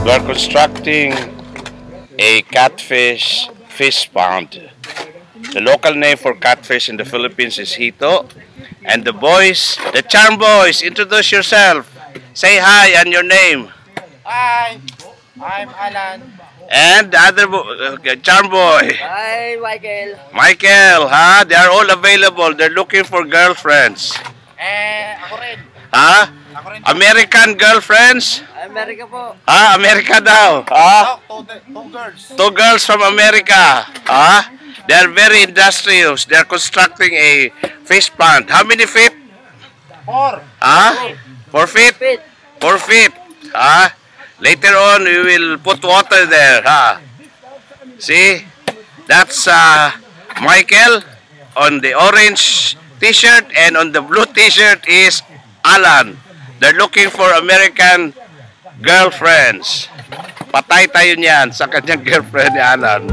We are constructing a catfish fish pond. The local name for catfish in the Philippines is hito. And the boys, the charm boys, introduce yourself. Say hi and your name. Hi, I'm Alan. And the other charm boy. Hi, Michael. Michael, huh? They are all available. They're looking for girlfriends. Ako rin. Huh? Ako rin. American girlfriends? Amerika po. America daw. Two girls. Two girls from America. They're very industrious. They're constructing a fish pond. How many feet? 4. 4 feet? 4 feet. Later on, we will put water there. See? That's Michael on the orange t-shirt, and on the blue t-shirt is Alan. They're looking for American girlfriends. Patay tayo niyan sa kanyang girlfriend ni Alan.